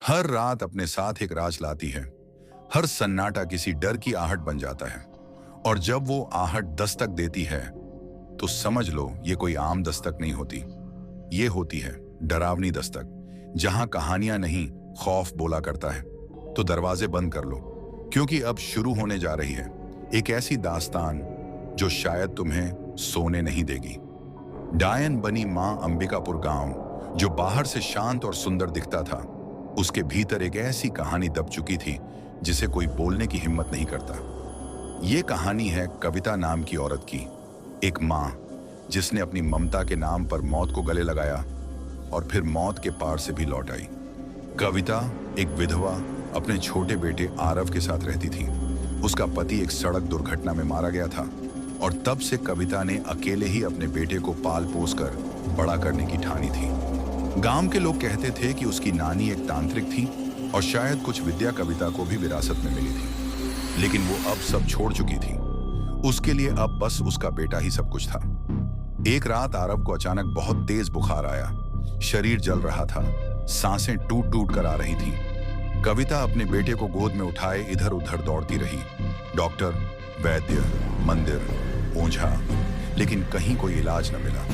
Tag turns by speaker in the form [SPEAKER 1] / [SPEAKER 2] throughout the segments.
[SPEAKER 1] हर रात अपने साथ एक राज लाती है। हर सन्नाटा किसी डर की आहट बन जाता है। और जब वो आहट दस्तक देती है तो समझ लो ये कोई आम दस्तक नहीं होती। ये होती है डरावनी दस्तक। जहां कहानियां नहीं, खौफ बोला करता है। तो दरवाजे बंद कर लो, क्योंकि अब शुरू होने जा रही है एक ऐसी दास्तान जो शायद तुम्हें सोने नहीं देगी। डायन बनी मां अंबिकापुर गांव, जो बाहर से शांत और सुंदर दिखता था, उसके भीतर एक ऐसी कहानी दब चुकी थी जिसे कोई बोलने की हिम्मत नहीं करता। ये कहानी है कविता नाम की औरत की। एक मां जिसने अपनी ममता के नाम पर मौत को गले लगाया और फिर मौत के पार से भी लौट आई। कविता एक विधवा अपने छोटे बेटे आरव के साथ रहती थी। उसका पति एक सड़क दुर्घटना में मारा गया था और तब से कविता ने अकेले ही अपने बेटे को पाल पोस कर बड़ा करने की ठानी थी। गांव के लोग कहते थे कि उसकी नानी एक तांत्रिक थी और शायद कुछ विद्या कविता को भी विरासत में मिली थी। लेकिन वो अब सब छोड़ चुकी थी। उसके लिए अब बस उसका बेटा ही सब कुछ था। एक रात आरव को अचानक बहुत तेज बुखार आया। शरीर जल रहा था, सांसें टूट टूट कर आ रही थी। कविता अपने बेटे को गोद में उठाए इधर उधर दौड़ती रही। डॉक्टर, वैद्य, मंदिर, ओझा, लेकिन कहीं कोई इलाज न मिला।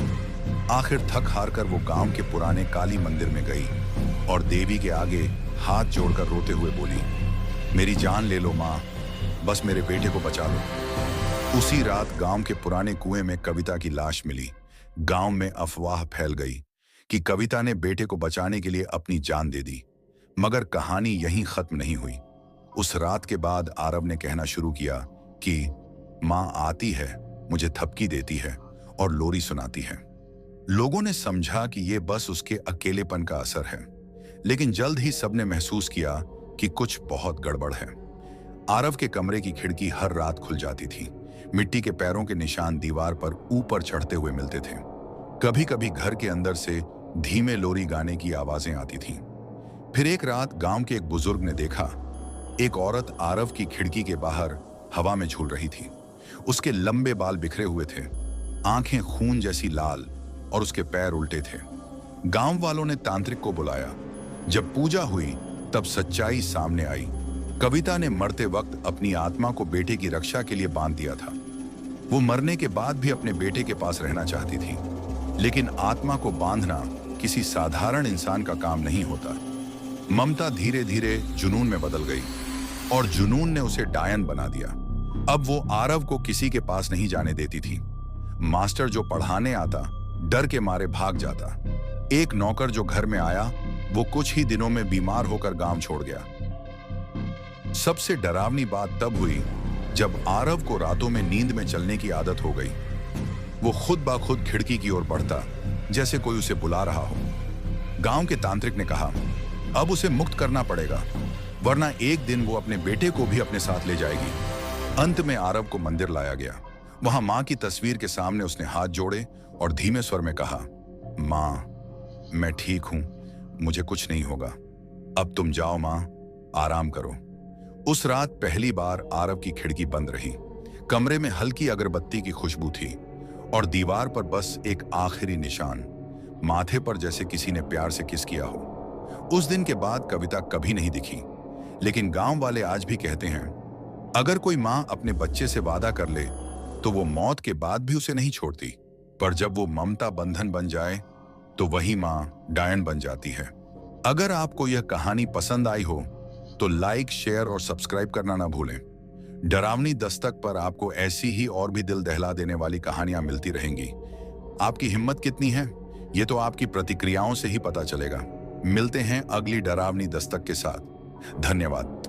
[SPEAKER 1] आखिर थक हार कर वो गांव के पुराने काली मंदिर में गई और देवी के आगे हाथ जोड़कर रोते हुए बोली, मेरी जान ले लो माँ, बस मेरे बेटे को बचा लो। उसी रात गांव के पुराने कुएं में कविता की लाश मिली। गांव में अफवाह फैल गई कि कविता ने बेटे को बचाने के लिए अपनी जान दे दी। मगर कहानी यहीं खत्म नहीं हुई। उस रात के बाद आरव ने कहना शुरू किया कि मां आती है, मुझे थपकी देती है और लोरी सुनाती है। लोगों ने समझा कि यह बस उसके अकेलेपन का असर है, लेकिन जल्द ही सबने महसूस किया कि कुछ बहुत गड़बड़ है। आरव के कमरे की खिड़की हर रात खुल जाती थी। मिट्टी के पैरों के निशान दीवार पर ऊपर चढ़ते हुए मिलते थे। कभी कभी घर के अंदर से धीमे लोरी गाने की आवाजें आती थीं। फिर एक रात गांव के एक बुजुर्ग ने देखा, एक औरत आरव की खिड़की के बाहर हवा में झूल रही थी। उसके लंबे बाल बिखरे हुए थे, आंखें खून जैसी लाल और उसके पैर उल्टे थे। गांव वालों ने तांत्रिक को बुलाया। जब पूजा हुई तब सच्चाई सामने आई। कविता ने मरते वक्त अपनी आत्मा को बेटे की रक्षा के लिए बांध दिया था। वो मरने के बाद भी अपने बेटे के पास रहना चाहती थी, लेकिन आत्मा को बांधना किसी साधारण इंसान का काम नहीं होता। ममता धीरे धीरे जुनून में बदल गई और जुनून ने उसे डायन बना दिया। अब वो आरव को किसी के पास नहीं जाने देती थी। मास्टर जो पढ़ाने आता डर के मारे भाग जाता। एक नौकर जो घर में आया वो कुछ ही दिनों में बीमार होकर गांव छोड़ गया। सबसे डरावनी बात तब हुई जब आरव को रातों में नींद में चलने की आदत हो गई। वो खुद ब खुद खिड़की की ओर बढ़ता, जैसे कोई उसे बुला रहा हो। गांव के तांत्रिक ने कहा, अब उसे मुक्त करना पड़ेगा, वरना एक दिन वो अपने बेटे को भी अपने साथ ले जाएगी। अंत में आरव को मंदिर लाया गया। वहां मां की तस्वीर के सामने उसने हाथ जोड़े और धीमे स्वर में कहा, मां, मैं ठीक हूं, मुझे कुछ नहीं होगा। अब तुम जाओ मां, आराम करो। उस रात पहली बार आरव की खिड़की बंद रही। कमरे में हल्की अगरबत्ती की खुशबू थी और दीवार पर बस एक आखिरी निशान, माथे पर जैसे किसी ने प्यार से किस किया हो। उस दिन के बाद कविता कभी नहीं दिखी। लेकिन गांव वाले आज भी कहते हैं, अगर कोई मां अपने बच्चे से वादा कर ले तो वो मौत के बाद भी उसे नहीं छोड़ती, पर जब वो ममता बंधन बन जाए तो वही मां डायन बन जाती है। अगर आपको यह कहानी पसंद आई हो तो लाइक, शेयर और सब्सक्राइब करना ना भूलें। डरावनी दस्तक पर आपको ऐसी ही और भी दिल दहला देने वाली कहानियां मिलती रहेंगी। आपकी हिम्मत कितनी है, ये तो आपकी प्रतिक्रियाओं से ही पता चलेगा। मिलते हैं अगली डरावनी दस्तक के साथ। धन्यवाद।